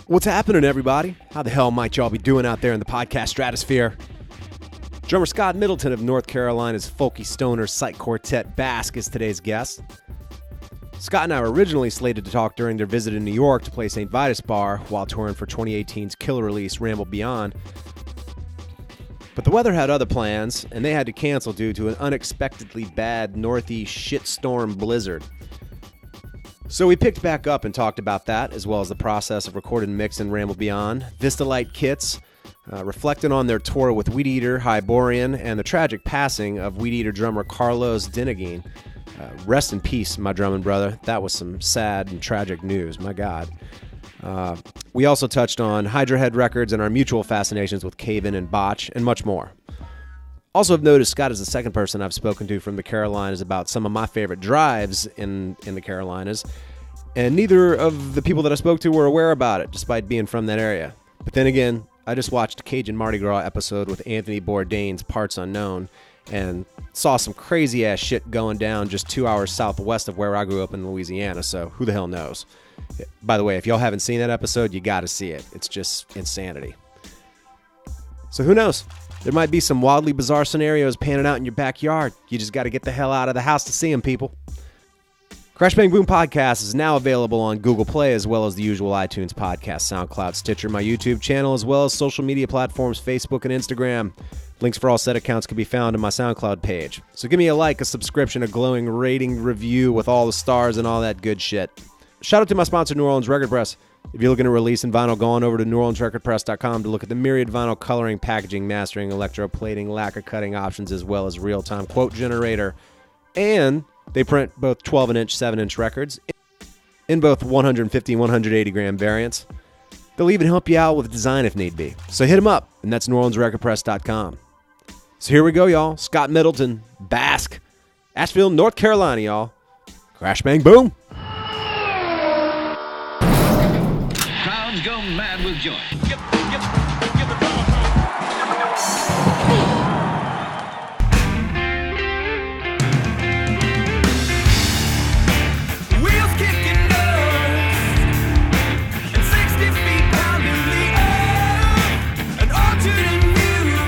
What's happening, everybody? How the hell might y'all be doing out there in the podcast stratosphere? Drummer Scott Middleton of North Carolina's folky stoner psych quartet Bask is today's guest. Scott and I were originally slated to talk during their visit in New York to play St. Vitus Bar while touring for 2018's killer release Ramble Beyond. But the weather had other plans, and they had to cancel due to an unexpectedly bad northeast shitstorm blizzard. So we picked back up and talked about that, as well as the process of recording and mixing Ramble Beyond, Vistalite kits, reflecting on their tour with Weedeater, Hyborian, and the tragic passing of Weedeater drummer Carlos Denogean. Rest in peace, my drumming brother. That was some sad and tragic news, my God. We also touched on Hydrahead records and our mutual fascinations with Cave In and Botch, and much more. Also have noticed Scott is the second person I've spoken to from the Carolinas about some of my favorite drives in the Carolinas, and neither of the people that I spoke to were aware about it, despite being from that area. But then again, I just watched a Cajun Mardi Gras episode with Anthony Bourdain's Parts Unknown, and saw some crazy-ass shit going down just 2 hours southwest of where I grew up in Louisiana, so who the hell knows? By the way, if y'all haven't seen that episode, you gotta see it. It's just insanity. So who knows? There might be some wildly bizarre scenarios panning out in your backyard. You just got to get the hell out of the house to see them, people. Crash Bang Boom Podcast is now available on Google Play, as well as the usual iTunes Podcast, SoundCloud, Stitcher, my YouTube channel, as well as social media platforms, Facebook and Instagram. Links for all said accounts can be found on my SoundCloud page. So give me a like, a subscription, a glowing rating, review with all the stars and all that good shit. Shout out to my sponsor, New Orleans Record Press. If you're looking to release in vinyl, go on over to NewOrleansRecordPress.com to look at the myriad vinyl coloring, packaging, mastering, electroplating, lacquer cutting options, as well as real-time quote generator. And they print both 12 and 7-inch records in both 150 and 180 gram variants. They'll even help you out with design if need be. So hit them up, and that's NewOrleansRecordPress.com. So here we go, y'all. Scott Middleton, Bask, Asheville, North Carolina, y'all. Crash, bang, boom. Go mad with joy. Wheels kicking dust and 60 feet pounding the air, an alternate view,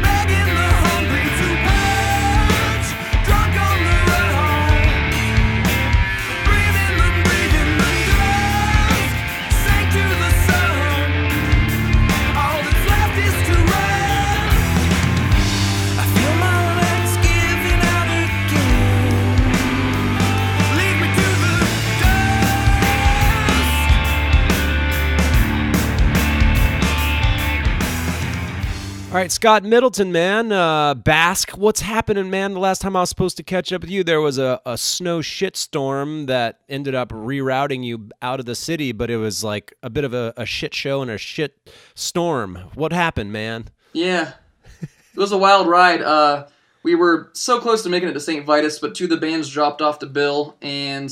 begging the hungry to punch, drunk on the run home, breathing the to the sun, all that's left is to run. I feel my legs giving out again. Lead me to the dust. All right, Scott Middleton, man. Bask, what's happening, man? The last time I was supposed to catch up with you, there was a snow shitstorm that ended up rerouting you out of the city, but it was like a bit of a shit show and a shit storm. What happened, man? Yeah, it was a wild ride. We were so close to making it to St. Vitus, but two of the bands dropped off the bill, and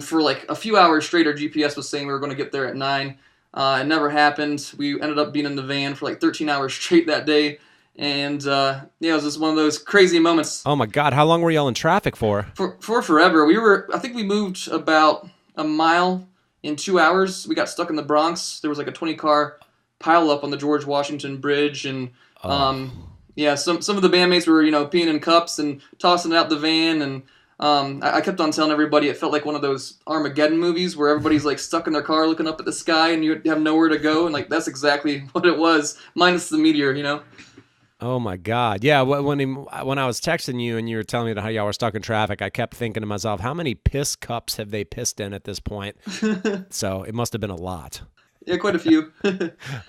for like a few hours straight, our GPS was saying we were going to get there at 9. It never happened. We ended up being in the van for like 13 hours straight that day. And yeah, it was just one of those crazy moments. Oh my God, how long were y'all in traffic for? For forever. I think we moved about a mile in 2 hours. We got stuck in the Bronx. There was like a 20-car pile up on the George Washington Bridge. And yeah, some of the bandmates were, peeing in cups and tossing it out the van. And I kept on telling everybody it felt like one of those Armageddon movies where everybody's like stuck in their car looking up at the sky and you have nowhere to go. And like that's exactly what it was, minus the meteor, Oh my God. Yeah, when I was texting you and you were telling me how y'all were stuck in traffic, I kept thinking to myself, how many piss cups have they pissed in at this point? So it must have been a lot. Yeah, quite a few.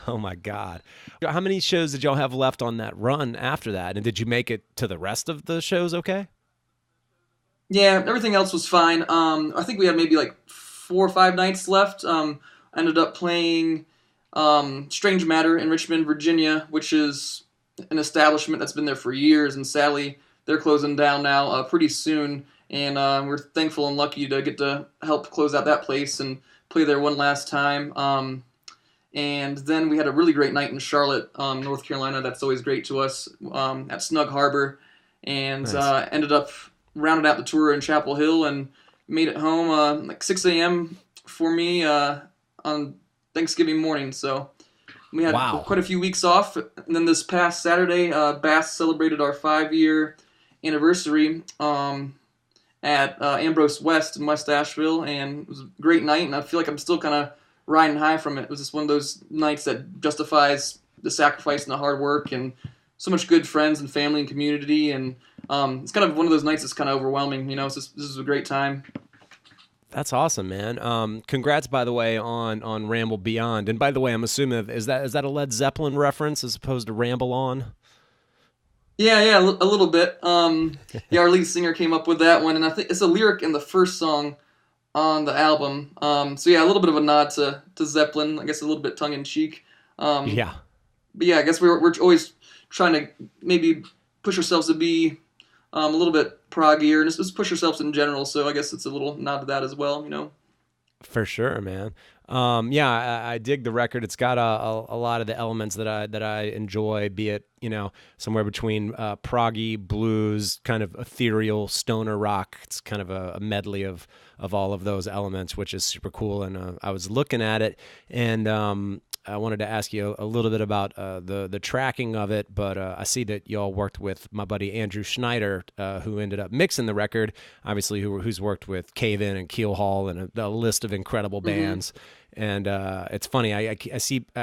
Oh my God. How many shows did y'all have left on that run after that? And did you make it to the rest of the shows okay? Yeah, everything else was fine. I think we had maybe like 4 or 5 nights left. Ended up playing Strange Matter in Richmond, Virginia, which is an establishment that's been there for years, and sadly, they're closing down now pretty soon, and we're thankful and lucky to get to help close out that place and play there one last time. And then we had a really great night in Charlotte, North Carolina. That's always great to us, at Snug Harbor, and nice. Ended up rounding out the tour in Chapel Hill and made it home like 6 a.m. for me on Thanksgiving morning. So we had Wow. quite a few weeks off. And then this past Saturday, Bass celebrated our 5-year anniversary at Ambrose West in West Asheville, and it was a great night, and I feel like I'm still kind of riding high from it. It was just one of those nights that justifies the sacrifice and the hard work, and so much good friends and family and community, and it's kind of one of those nights that's kind of overwhelming. You know, this is a great time. That's awesome, man. Congrats, by the way, on Ramble Beyond. And by the way, I'm assuming is that a Led Zeppelin reference as opposed to Ramble On? Yeah, a little bit. Yeah, our lead singer came up with that one, and I think it's a lyric in the first song on the album. So yeah, a little bit of a nod to Zeppelin. I guess a little bit tongue in cheek. Yeah. But yeah, I guess we're always trying to maybe push ourselves to be a little bit proggier and just push ourselves in general. So I guess it's a little nod to that as well, you know. For sure, man. Yeah, I dig the record. It's got a lot of the elements that I enjoy, be it, you know, somewhere between proggy, blues, kind of ethereal, stoner rock. It's kind of a medley of all of those elements, which is super cool. And I was looking at it, and I wanted to ask you a little bit about the tracking of it, but I see that y'all worked with my buddy Andrew Schneider, who ended up mixing the record, obviously who's worked with Cave In and Keel Hall and a list of incredible bands. And it's funny, I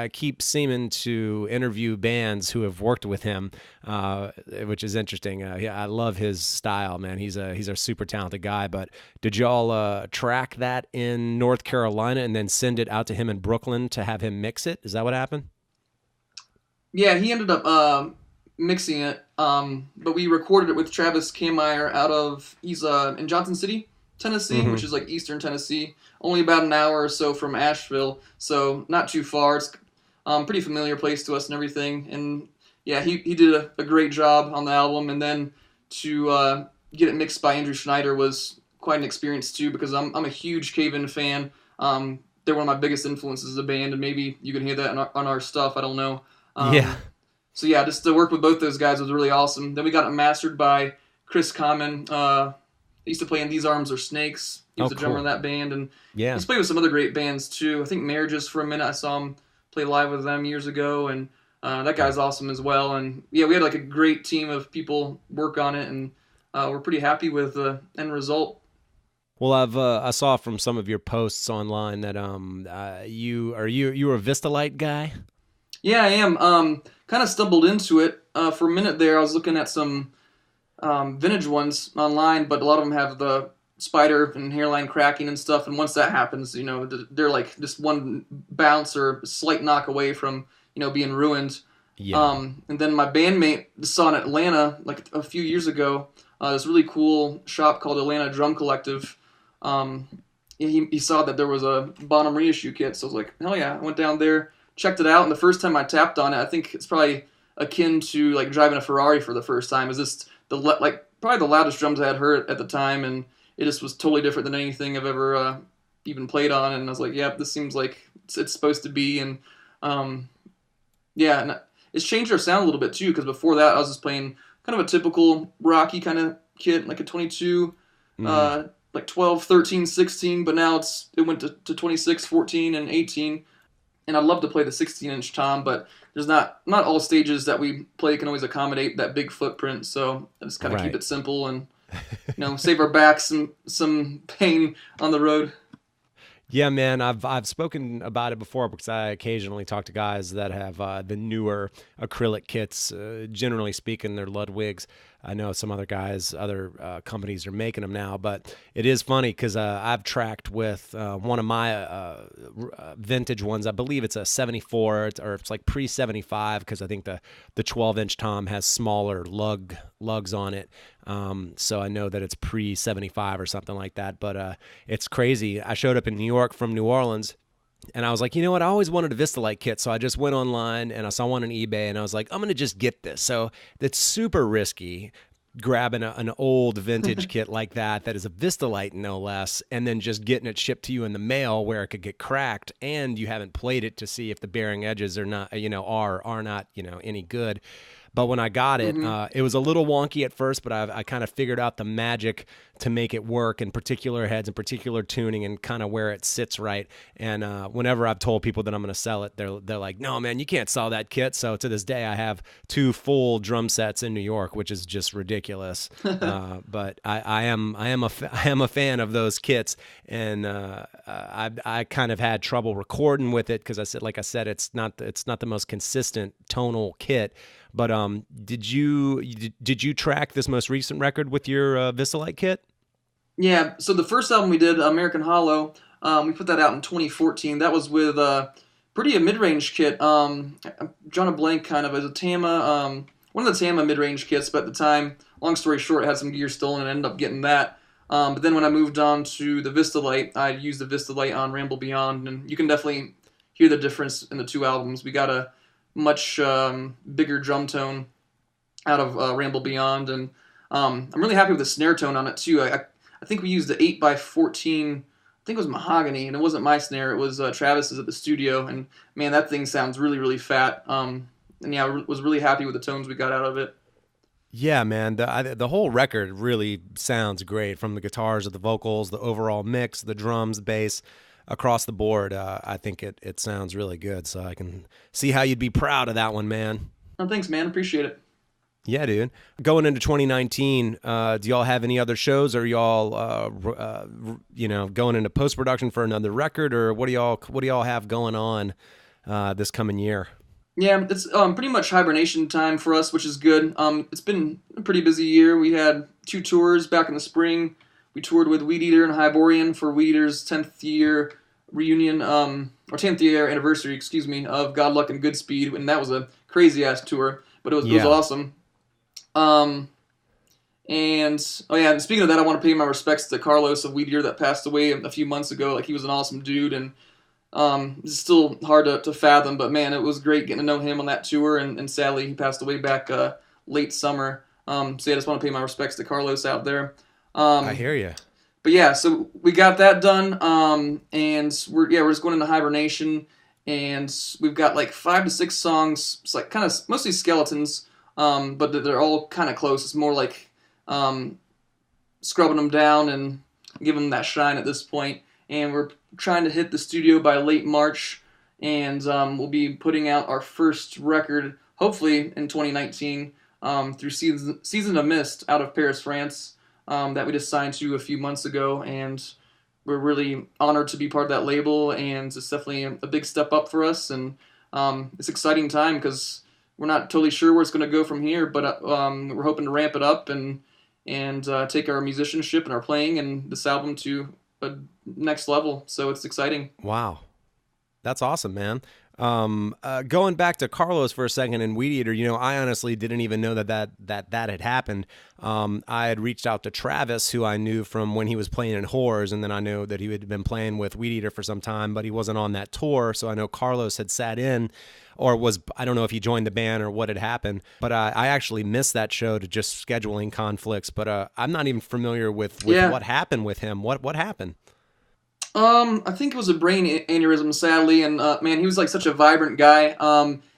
keep seeming to interview bands who have worked with him, which is interesting. Yeah, I love his style, man. He's a super talented guy. But did y'all track that in North Carolina and then send it out to him in Brooklyn to have him mix it? Is that what happened? Yeah, he ended up mixing it, but we recorded it with Travis Kameyer he's in Johnson City, Tennessee, which is like eastern Tennessee, only about an hour or so from Asheville, so not too far. It's pretty familiar place to us and everything. And yeah, he did a great job on the album, and then to get it mixed by Andrew Schneider was quite an experience too, because I'm a huge Cave In fan. They're one of my biggest influences as a band, and maybe you can hear that on our stuff. I don't know. Yeah. So yeah, just to work with both those guys was really awesome. Then we got it mastered by Chris Common. He used to play in These Arms Are Snakes. He was the drummer in that band, and Yeah. he's played with some other great bands too. I think Marriages for a minute. I saw him play live with them years ago, and that guy's awesome as well. And yeah, we had like a great team of people work on it, and we're pretty happy with the end result. Well, I saw from some of your posts online that you were a Vistalite guy. Yeah, I am. Kind of stumbled into it for a minute there. I was looking at some vintage ones online, but a lot of them have the spider and hairline cracking and stuff. And once that happens, you know, they're like just one bounce or slight knock away from, you know, being ruined. Yeah. And then my bandmate saw in Atlanta like a few years ago this really cool shop called Atlanta Drum Collective. He saw that there was a Bonham reissue kit, so I was like, hell yeah! I went down there, checked it out, and the first time I tapped on it, I think it's probably akin to like driving a Ferrari for the first time. Is this probably the loudest drums I had heard at the time, and it just was totally different than anything I've ever even played on. And I was like, yeah, this seems like it's supposed to be. And yeah, and it's changed our sound a little bit too, because before that I was just playing kind of a typical rocky kind of kit, like a 22, like 12, 13, 16, but now it went to 26, 14, and 18. And I'd love to play the 16-inch tom, but there's not all stages that we play can always accommodate that big footprint. So I just kind of keep it simple and, you know, save our backs some pain on the road. Yeah, man, I've spoken about it before because I occasionally talk to guys that have the newer acrylic kits. Generally speaking, they're Ludwigs. I know some other guys, other companies are making them now, but it is funny because I've tracked with one of my vintage ones. I believe it's a 74, or it's like pre-75, because I think the 12-inch tom has smaller lugs on it. So I know that it's pre-75 or something like that, but it's crazy. I showed up in New York from New Orleans, and I was like, you know what? I always wanted a Vistalite kit, so I just went online and I saw one on eBay, and I was like, I'm going to just get this. So it's super risky grabbing an old vintage kit like that is a Vistalite no less, and then just getting it shipped to you in the mail where it could get cracked, and you haven't played it to see if the bearing edges are not, you know, are not, you know, any good. But when I got it, Mm-hmm. it was a little wonky at first, but I kind of figured out the magic to make it work in particular heads and particular tuning and kind of where it sits right. And whenever I've told people that I'm going to sell it, they're like, no, man, you can't sell that kit. So to this day, I have 2 full drum sets in New York, which is just ridiculous. But I am a fan of those kits, and I kind of had trouble recording with it because like I said, it's not the most consistent tonal kit. But did you track this most recent record with your Vistalite kit? Yeah, so the first album we did, American Hollow, we put that out in 2014. That was with pretty a mid-range kit. I'm drawing a blank kind of as a Tama, one of the Tama mid-range kits, but at the time, long story short, I had some gear stolen and ended up getting that. But then when I moved on to the Vistalite, I used the Vistalite on Ramble Beyond, and you can definitely hear the difference in the 2 albums. We got a much bigger drum tone out of Ramble Beyond, and I'm really happy with the snare tone on it too. I think we used the 8x14, I think it was mahogany, and it wasn't my snare, it was Travis's at the studio, and man, that thing sounds really, really fat. And yeah, I was really happy with the tones we got out of it. Yeah, man, the whole record really sounds great, from the guitars to the vocals, the overall mix, the drums, bass, across the board. I think it sounds really good, so I can see how you'd be proud of that one, man. Oh, thanks, man. Appreciate it. Yeah, dude. Going into 2019, do y'all have any other shows? Are y'all, going into post-production for another record, or what do y'all have going on this coming year? Yeah, it's pretty much hibernation time for us, which is good. It's been a pretty busy year. We had 2 tours back in the spring. We toured with Weedeater and Hyborian for Weedeater's 10th year reunion, or 10th year anniversary, excuse me, of God Luck and Goodspeed, and that was a crazy-ass tour, but it was awesome. And speaking of that, I want to pay my respects to Carlos of Weedeater that passed away a few months ago. Like, he was an awesome dude, and it's still hard to fathom, but man, it was great getting to know him on that tour, and sadly he passed away back late summer. So yeah, I just want to pay my respects to Carlos out there. I hear you. But yeah, so we got that done, and we're just going into hibernation, and we've got like 5 to 6 songs. It's like kind of mostly skeletons, but they're all kind of close. It's more like scrubbing them down and giving them that shine at this point. And we're trying to hit the studio by late March, and we'll be putting out our first record, hopefully in 2019, through Season of Mist out of Paris, France, that we just signed to a few months ago, and we're really honored to be part of that label, and it's definitely a big step up for us, and it's an exciting time because we're not totally sure where it's going to go from here, but we're hoping to ramp it up and take our musicianship and our playing and this album to a next level. So it's exciting. Wow. That's awesome, man. Going back to Carlos for a second and Weedeater, I honestly didn't even know that had happened. I had reached out to Travis, who I knew from when he was playing in Whores, and then I knew that he had been playing with Weedeater for some time, but he wasn't on that tour, so I know Carlos had sat in, or I don't know if he joined the band or what had happened, but I actually missed that show to just scheduling conflicts, but I'm not even familiar with what happened with him. What happened? I think it was a brain aneurysm, sadly, and man, he was like such a vibrant guy.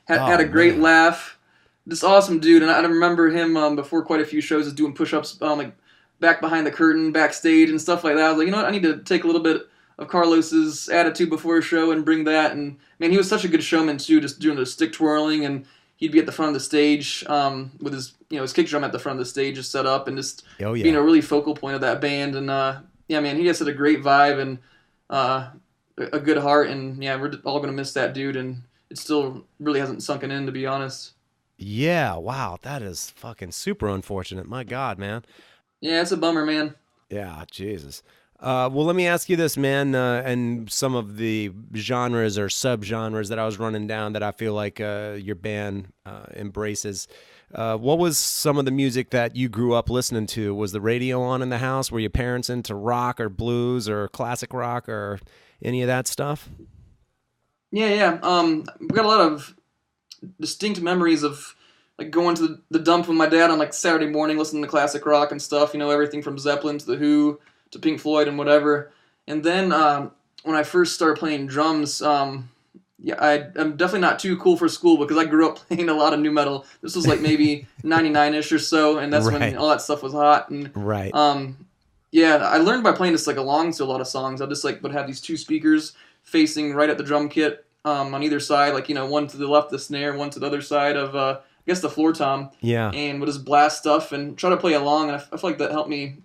Had a great laugh. This awesome dude, and I remember him before quite a few shows doing push-ups, like back behind the curtain, backstage, and stuff like that. I was like, you know what, I need to take a little bit of Carlos's attitude before a show and bring that. And man, he was such a good showman too, just doing the stick twirling, and he'd be at the front of the stage with his kick drum at the front of the stage just set up, and just being a really focal point of that band. And yeah, man, he just had a great vibe and a good heart, and yeah, we're all gonna miss that dude, and it still really hasn't sunken in, to be honest. Yeah, wow, that is fucking super unfortunate. My God, man. Yeah, it's a bummer, man. Yeah, Jesus. Well, let me ask you this, man, and some of the genres or subgenres that I was running down that I feel like your band embraces. What was some of the music that you grew up listening to? Was the radio on in the house? Were your parents into rock or blues or classic rock or any of that stuff? Yeah. We got a lot of distinct memories of like going to the dump with my dad on like Saturday morning, listening to classic rock and stuff. Everything from Zeppelin to The Who to Pink Floyd and whatever. And then when I first started playing drums, yeah, I'm definitely not too cool for school because I grew up playing a lot of new metal. This was like maybe 99-ish or so, and that's when Right. all that stuff was hot. And Right. yeah, I learned by playing this like along to a lot of songs. I just like would have these two speakers facing right at the drum kit on either side, like one to the left the snare, one to the other side of I guess the floor tom, Yeah. and would just blast stuff and try to play along. And I feel like that helped me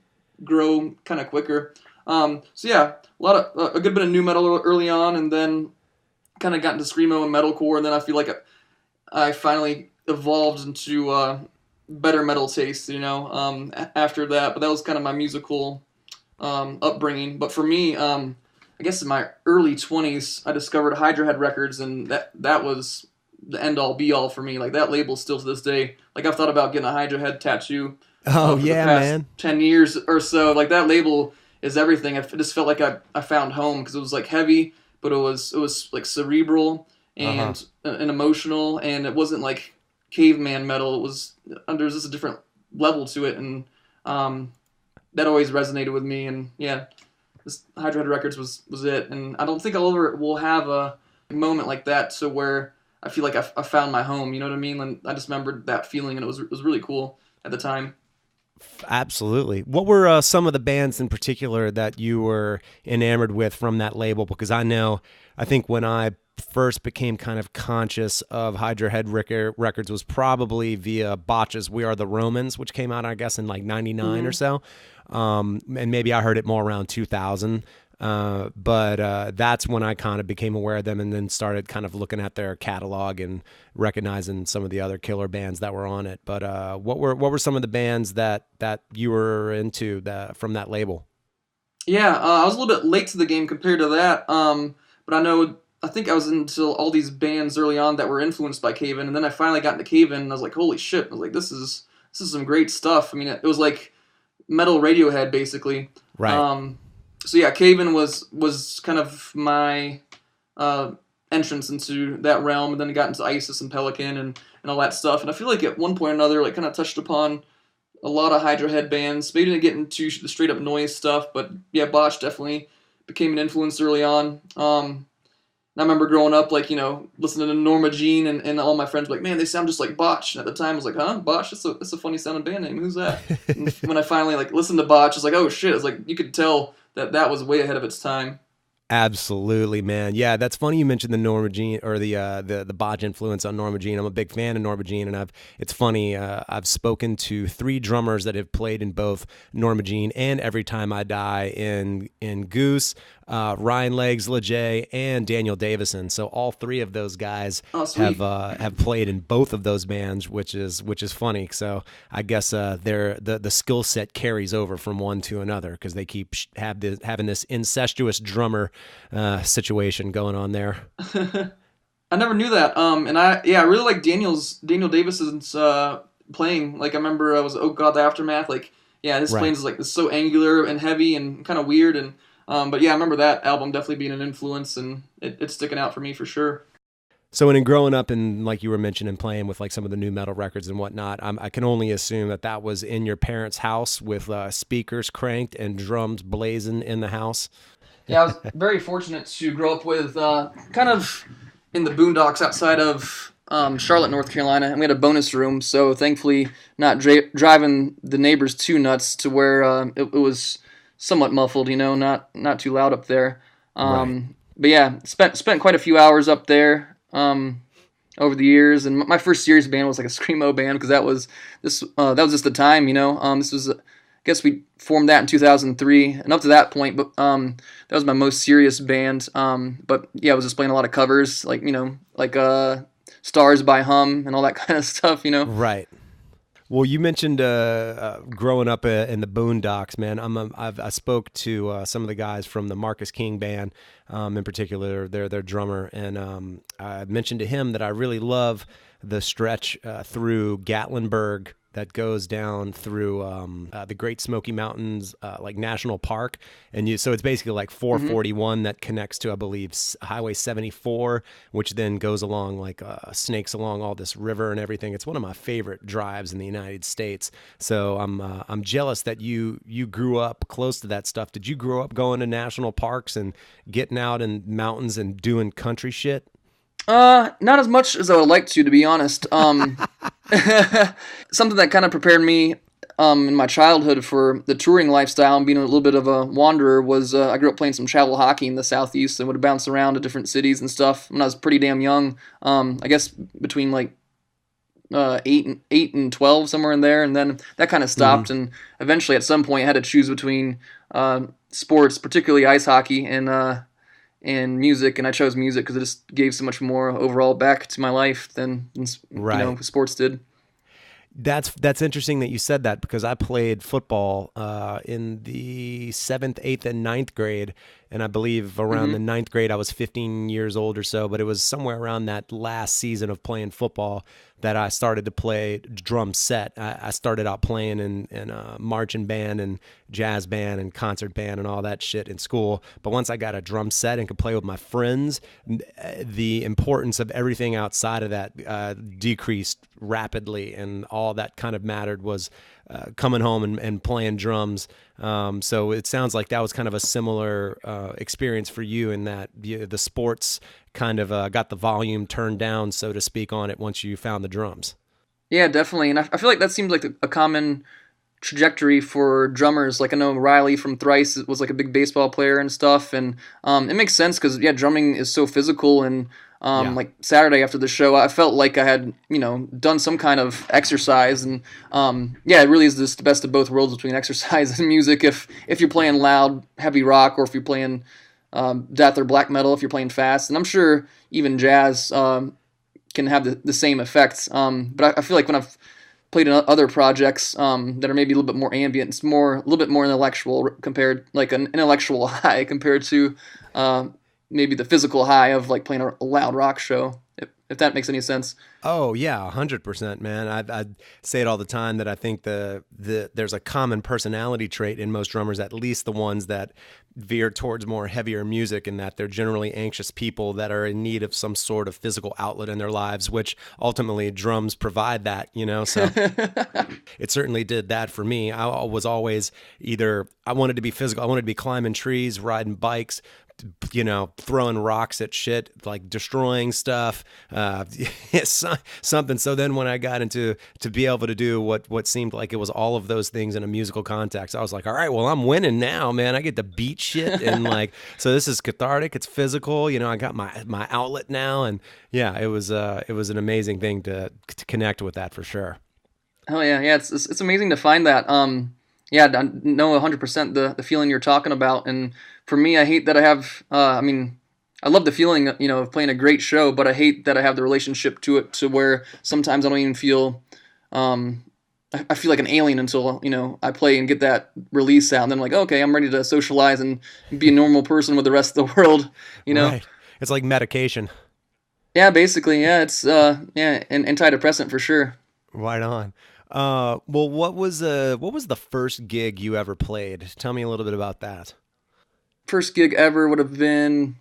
grow kind of quicker. So yeah, a good bit of new metal early on, and then kind of got into screamo and metalcore, and then I feel like I finally evolved into better metal taste, after that. But that was kind of my musical upbringing. But for me, I guess in my early 20s, I discovered Hydrahead Records, and that was the end all be all for me. Like that label still to this day. Like I've thought about getting a Hydrahead tattoo. Oh For yeah, the past man. 10 years or so. Like that label is everything. I just felt like I found home because it was like heavy, but it was like cerebral and emotional, and it wasn't like caveman metal. It was there's just a different level to it, and that always resonated with me. And yeah, this Hydrahead Records was it. And I don't think I'll ever will have a moment like that to where I feel like I found my home. You know what I mean? And I just remembered that feeling, and it was really cool at the time. Absolutely. What were some of the bands in particular that you were enamored with from that label? Because I think when I first became kind of conscious of Hydrahead Records was probably via Botch's We Are the Romans, which came out, I guess, in like 99 or so. And maybe I heard it more around 2000. But that's when I kind of became aware of them, and then started kind of looking at their catalog and recognizing some of the other killer bands that were on it. But what were some of the bands that you were into from that label? Yeah, I was a little bit late to the game compared to that. But I think I was into all these bands early on that were influenced by Cave In, and then I finally got into Cave In, and I was like, holy shit! I was like, this is some great stuff. I mean, it was like metal Radiohead basically. Right. So yeah, Cave In was kind of my entrance into that realm, and then I got into Isis and Pelican and all that stuff. And I feel like at one point or another, like kind of touched upon a lot of Hydrahead bands. Maybe didn't get into the straight up noise stuff, but yeah, Botch definitely became an influence early on. And I remember growing up, like, listening to Norma Jean, and all my friends were like, man, they sound just like Botch. And at the time, I was like, huh? Botch? That's a funny sounding band name. Who's that? And when I finally like listened to Botch, I was like, oh shit. It's like, you could tell that was way ahead of its time. Absolutely, man. Yeah, that's funny you mentioned the Norma Jean or the Botch influence on Norma Jean. I'm a big fan of Norma Jean, and it's funny. I've spoken to 3 drummers that have played in both Norma Jean and Every Time I Die in Goose, Ryan Legs Leger, and Daniel Davison. So all 3 of those guys have played in both of those bands, which is funny. So I guess the skill set carries over from one to another because they keep having this incestuous drummer situation going on there. I never knew that. And I really like Daniel Davison's playing. Like I remember I was Oh God the Aftermath. Like his playing is like so angular and heavy and kind of weird. And but yeah, I remember that album definitely being an influence, and it's sticking out for me for sure. So in growing up and like you were mentioning, playing with like some of the new metal records and whatnot, I can only assume that was in your parents' house with speakers cranked and drums blazing in the house. Yeah, I was very fortunate to grow up with kind of in the boondocks outside of Charlotte, North Carolina, and we had a bonus room, so thankfully not driving the neighbors too nuts to where it was somewhat muffled, not too loud up there. Right. But yeah, spent quite a few hours up there over the years, and my first serious band was like a screamo band because that was just the time, This was, I guess we formed that in 2003, and up to that point, but that was my most serious band. But yeah, I was just playing a lot of covers, like Stars by Hum and all that kind of stuff, Right. Well, you mentioned growing up in the boondocks, man. I spoke to some of the guys from the Marcus King band, in particular, their drummer, and I mentioned to him that I really love the stretch through Gatlinburg that goes down through the Great Smoky Mountains, like National Park, so it's basically like 441 that connects to, I believe, Highway 74, which then goes along like snakes along all this river and everything. It's one of my favorite drives in the United States. So I'm jealous that you grew up close to that stuff. Did you grow up going to national parks and getting out in mountains and doing country shit? Not as much as I would like to be honest. Something that kind of prepared me in my childhood for the touring lifestyle and being a little bit of a wanderer was I grew up playing some travel hockey in the Southeast and would bounce around to different cities and stuff when I was pretty damn young. I guess between like 8 and 12, somewhere in there, and then that kind of stopped. And eventually, at some point, I had to choose between sports, particularly ice hockey, and music, and I chose music because it just gave so much more overall back to my life than sports did. That's interesting that you said that because I played football in the 7th, 8th, and 9th grade, and I believe around the 9th grade I was 15 years old or so, but it was somewhere around that last season of playing football that I started to play drum set. I started out playing in a marching band and jazz band and concert band and all that shit in school, but once I got a drum set and could play with my friends, the importance of everything outside of that decreased rapidly, and all that kind of mattered was coming home and playing drums. So it sounds like that was kind of a similar experience for you in that the sports kind of got the volume turned down, so to speak, on it once you found the drums. Yeah, definitely. And I feel like that seems like a common trajectory for drummers. Like I know Riley from Thrice was like a big baseball player and stuff. And it makes sense because, drumming is so physical. And like Saturday after the show, I felt like I had, done some kind of exercise. And it really is just the best of both worlds between exercise and music. If you're playing loud, heavy rock, or if you're playing death or black metal, if you're playing fast. And I'm sure even jazz can have the same effects. But I feel like when I've played in other projects that are maybe a little bit more ambient, it's a little bit more intellectual compared, like an intellectual high compared to maybe the physical high of like playing a loud rock show, if that makes any sense. Oh yeah, 100%, man. I say it all the time that I think there's a common personality trait in most drummers, at least the ones that veer towards more heavier music, and that they're generally anxious people that are in need of some sort of physical outlet in their lives, which ultimately drums provide that, so it certainly did that for me. I was always I wanted to be physical. I wanted to be climbing trees, riding bikes, throwing rocks at shit, like destroying stuff, something. So then when I got to be able to do what seemed like it was all of those things in a musical context, I was like, all right, well, I'm winning now, man. I get to beat shit. And like, so this is cathartic. It's physical. I got my outlet now. And yeah, it was an amazing thing to connect with that for sure. Oh yeah. Yeah. It's amazing to find that. Yeah, I know 100% the feeling you're talking about. And for me, I hate that I have, I love the feeling, of playing a great show, but I hate that I have the relationship to it to where sometimes I don't even feel, I feel like an alien until, I play and get that release out. And then I'm like, okay, I'm ready to socialize and be a normal person with the rest of the world, Right. It's like medication. Yeah, basically. Yeah, it's, an antidepressant for sure. Right on. Well, what was the first gig you ever played? Tell me a little bit about that. First gig ever would have been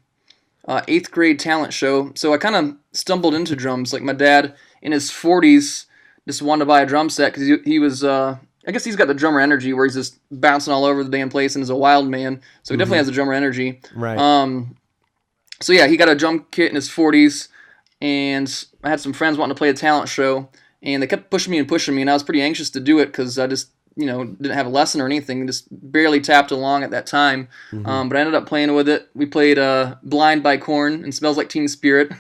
8th grade talent show. So I kind of stumbled into drums. Like my dad in his 40s just wanted to buy a drum set because he was, I guess he's got the drummer energy where he's just bouncing all over the damn place and is a wild man. So he definitely has the drummer energy. Right. So yeah, he got a drum kit in his 40s, and I had some friends wanting to play a talent show. And they kept pushing me, and I was pretty anxious to do it because I just, didn't have a lesson or anything, just barely tapped along at that time. But I ended up playing with it. We played Blind by Korn and Smells Like Teen Spirit,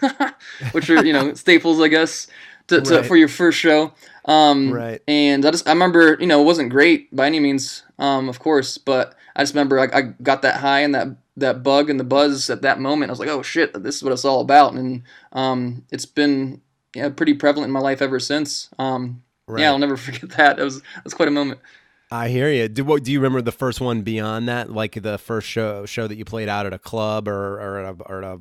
which are, staples, I guess, for your first show. Right. And I remember, it wasn't great by any means, of course, but I just remember I got that high and that bug and the buzz at that moment. I was like, oh shit, this is what it's all about. And it's been pretty prevalent in my life ever since. Right. Yeah, I'll never forget that. It was quite a moment. I hear you. Do you remember the first one beyond that? Like the first show that you played out at a club or at a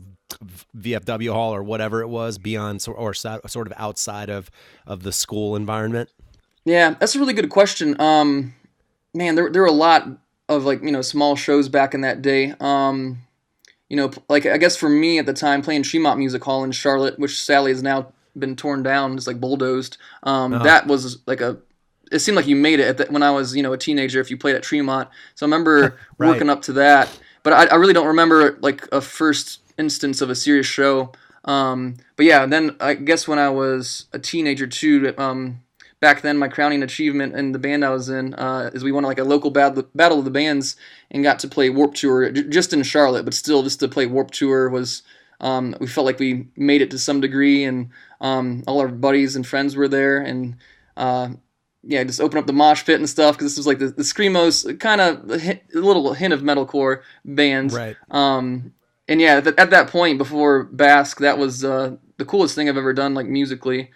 VFW hall or whatever it was, beyond or sort of outside of the school environment? Yeah, that's a really good question. Man, there were a lot of small shows back in that day. Like I guess for me at the time, playing Tremont Music Hall in Charlotte, which sadly has now been torn down, just like bulldozed. That was like it seemed like you made it when I was a teenager if you played at Tremont. So I remember working up to that, but I really don't remember like a first instance of a serious show. But yeah, then I guess when I was a teenager too, back then my crowning achievement in the band I was in is we won like a local battle of the bands and got to play Warped Tour just in Charlotte, but still just to play Warped Tour was we felt like we made it to some degree, and all our buddies and friends were there, and yeah, just open up the mosh pit and stuff, because this was like the screamos, kind of a little hint of metalcore band. Right. And yeah, at that point before Bask, that was the coolest thing I've ever done, like musically.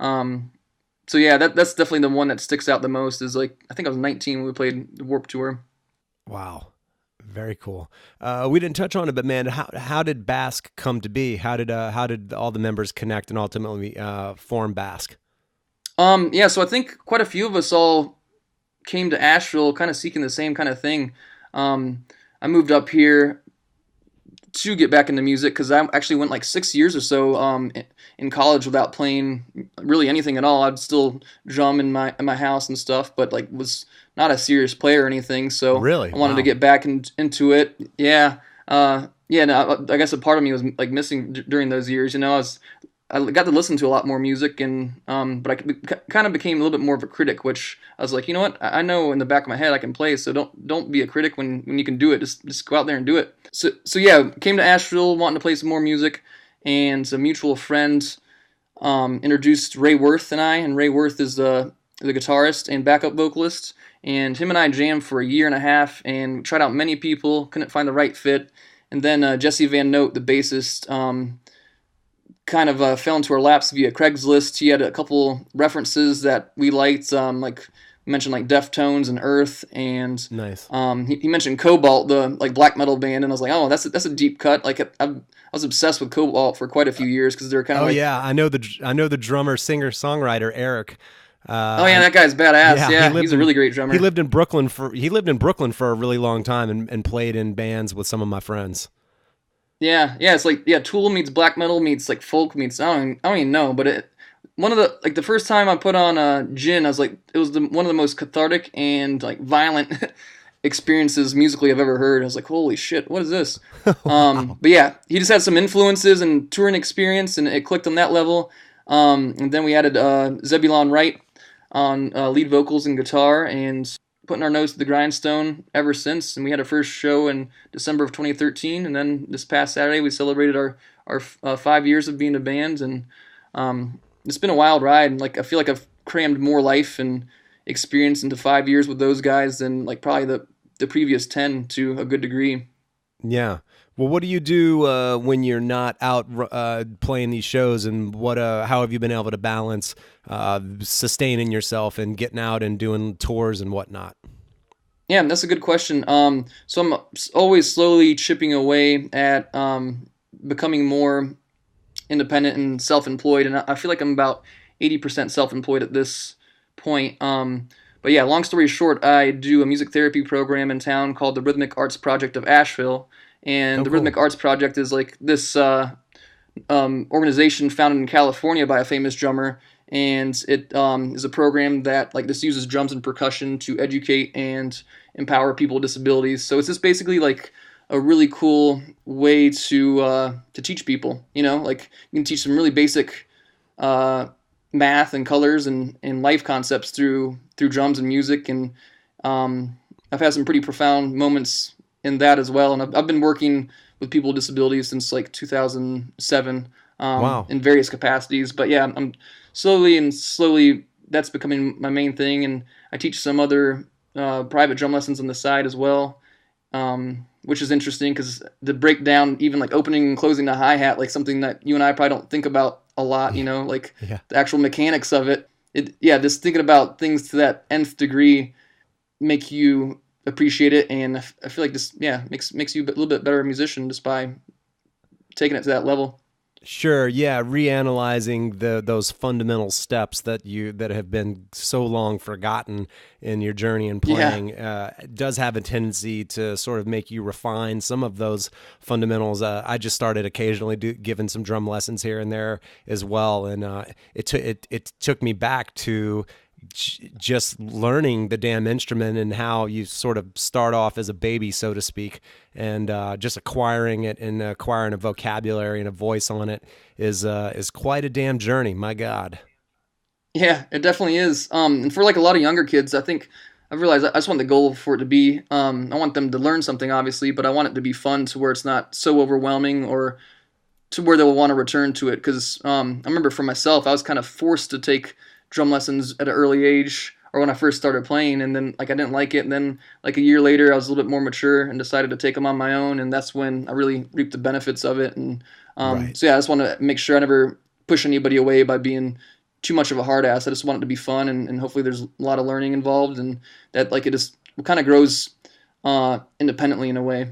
So yeah, that's definitely the one that sticks out the most. Is like, I think I was 19 when we played the Warped Tour. Wow. Very cool. We didn't touch on it, but man, how did Bask come to be? How did all the members connect and ultimately form Bask? Yeah, so I think quite a few of us all came to Asheville kind of seeking the same kind of thing. I moved up here to get back into music because I actually went like 6 years or so in college without playing really anything at all. I'd still drum in my house and stuff, but like was not a serious player or anything. So really, I wanted to get back into it. Yeah, yeah. No, I guess a part of me was like missing during those years. You know, I got to listen to a lot more music, and but I kind of became a little bit more of a critic, which I was like, you know what, I know in the back of my head I can play, so don't be a critic when you can do it. Just go out there and do it. So yeah, came to Asheville wanting to play some more music, and a mutual friend introduced Ray Worth and Ray Worth is the guitarist and backup vocalist, and him and I jammed for a year and a half and tried out many people, couldn't find the right fit, and then Jesse Van Note, the bassist, kind of fell into our laps via Craigslist. He had a couple references that we liked, like mentioned like Deftones and Earth, and nice. He mentioned Cobalt, the like black metal band, and I was like, oh, that's a deep cut. Like I was obsessed with Cobalt for quite a few years because they're kind of yeah, I know the drummer, singer, songwriter Eric. Oh yeah, that guy's badass. Yeah, he's a really great drummer. He lived in Brooklyn for a really long time and played in bands with some of my friends. Yeah, it's like Tool meets black metal meets like folk meets I don't even know, but one of the first time I put on Gin, I was like, it was one of the most cathartic and like violent experiences musically I've ever heard. I was like, holy shit, what is this? Wow. But yeah, he just had some influences and touring experience, and it clicked on that level. And then we added Zebulon Wright on lead vocals and guitar, and putting our nose to the grindstone ever since. And we had our first show in December of 2013, and then this past Saturday we celebrated our 5 years of being a band, and it's been a wild ride. And like I feel like I've crammed more life and experience into 5 years with those guys than like probably the previous 10 to a good degree. Yeah. Well, what do you do when you're not out playing these shows, and how have you been able to balance sustaining yourself and getting out and doing tours and whatnot? Yeah, that's a good question. So I'm always slowly chipping away at becoming more independent and self-employed, and I feel like I'm about 80% self-employed at this point. But yeah, long story short, I do a music therapy program in town called the Rhythmic Arts Project of Asheville. And the Rhythmic Arts Project is like this organization founded in California by a famous drummer, and it is a program that like this uses drums and percussion to educate and empower people with disabilities. So it's just basically like a really cool way to teach people. You know, like you can teach some really basic math and colors and life concepts through drums and music, and I've had some pretty profound moments in that as well, and I've been working with people with disabilities since like 2007. Wow. In various capacities, but yeah, I'm slowly that's becoming my main thing, and I teach some other private drum lessons on the side as well, which is interesting because the breakdown, even like opening and closing the hi-hat, like something that you and I probably don't think about a lot, you know, like the actual mechanics of it. Just thinking about things to that nth degree make you appreciate it, and I feel like this makes you a little bit better musician just by taking it to that level. Sure, yeah, reanalyzing those fundamental steps that have been so long forgotten in your journey in playing does have a tendency to sort of make you refine some of those fundamentals. I just started occasionally giving some drum lessons here and there as well, and it took me back to just learning the damn instrument and how you sort of start off as a baby, so to speak, and just acquiring it and acquiring a vocabulary and a voice on it is quite a damn journey. My God. Yeah, it definitely is. And for like a lot of younger kids, I think I've realized I just want the goal for it to be, I want them to learn something, obviously, but I want it to be fun to where it's not so overwhelming or to where they'll want to return to it. Because I remember for myself, I was kind of forced to take drum lessons at an early age, or when I first started playing, and then like I didn't like it, and then like a year later I was a little bit more mature and decided to take them on my own, and that's when I really reaped the benefits of it. And Right. so yeah, I just want to make sure I never push anybody away by being too much of a hard ass. I just want it to be fun, and hopefully there's a lot of learning involved, and that like it just kind of grows independently in a way.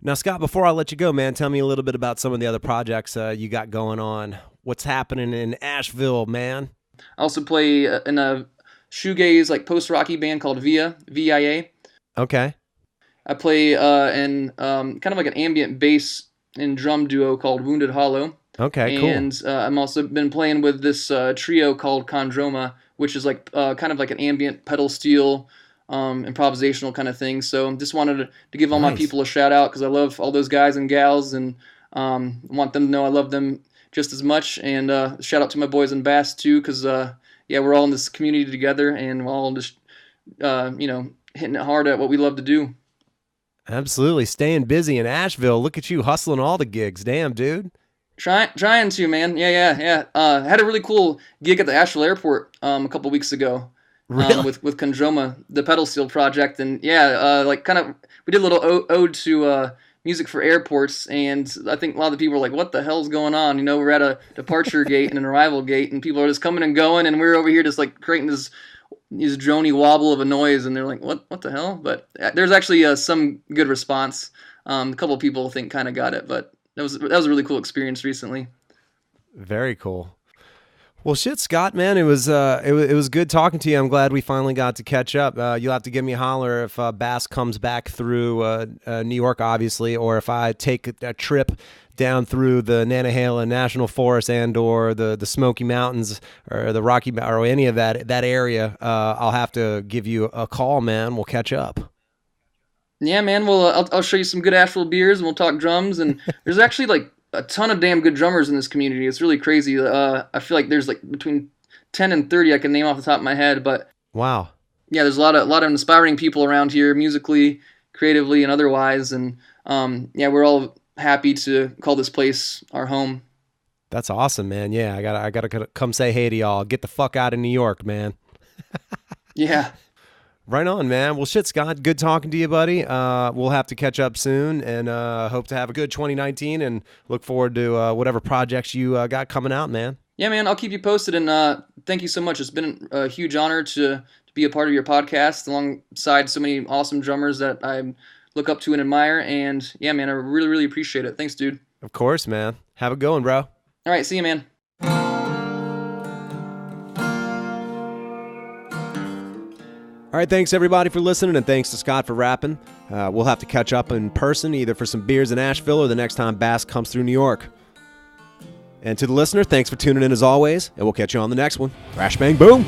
Now, Scott, before I let you go, man, tell me a little bit about some of the other projects you got going on. What's happening in Asheville, man? I also play in a shoegaze like post-rocky band called VIA. Okay. I play in kind of like an ambient bass and drum duo called Wounded Hollow. Okay, cool. And I'm also been playing with this trio called Chondroma, which is like kind of like an ambient pedal steel improvisational kind of thing. So just wanted to give all my Nice. people a shout out because I love all those guys and gals, and want them to know I love them just as much. And shout out to my boys in Bass too, because yeah, we're all in this community together, and we're all just hitting it hard at what we love to do. Absolutely. Staying busy in Asheville. Look at you hustling all the gigs. Damn, dude. Trying to, man. Yeah. Had a really cool gig at the Asheville airport a couple weeks ago. Really? With Chondroma, the pedal steel project, and yeah, like kind of we did a little ode to music for airports, and I think a lot of the people were like, "What the hell's going on?" You know, we're at a departure gate and an arrival gate, and people are just coming and going, and we're over here just like creating this drony wobble of a noise, and they're like, "What the hell?" But there's actually some good response. A couple of people I think kind of got it, but that was a really cool experience recently. Very cool. Well, shit, Scott, man, it was good talking to you. I'm glad we finally got to catch up. You'll have to give me a holler if Bass comes back through New York, obviously, or if I take a trip down through the Nantahala National Forest and or the Smoky Mountains or the Rocky or any of that area. I'll have to give you a call, man. We'll catch up. Yeah, man. Well, I'll show you some good Asheville beers, and we'll talk drums. And there's actually like a ton of damn good drummers in this community. It's really crazy. I feel like there's like between 10 and 30 I can name off the top of my head. But Wow. yeah, there's a lot of inspiring people around here, musically, creatively, and otherwise. And yeah, we're all happy to call this place our home. That's awesome, man. Yeah, I gotta come say hey to y'all. Get the fuck out of New York, man. Yeah. Right on, man. Well, shit, Scott, good talking to you, buddy. We'll have to catch up soon, and hope to have a good 2019, and look forward to whatever projects you got coming out, man. Yeah, man, I'll keep you posted, and thank you so much. It's been a huge honor to be a part of your podcast alongside so many awesome drummers that I look up to and admire, and yeah, man, I really, really appreciate it. Thanks, dude. Of course, man. Have a good one, bro. All right, see you, man. All right, thanks everybody for listening, and thanks to Scott for rapping. We'll have to catch up in person, either for some beers in Asheville or the next time Bass comes through New York. And to the listener, thanks for tuning in as always, and we'll catch you on the next one. Crash, bang, boom!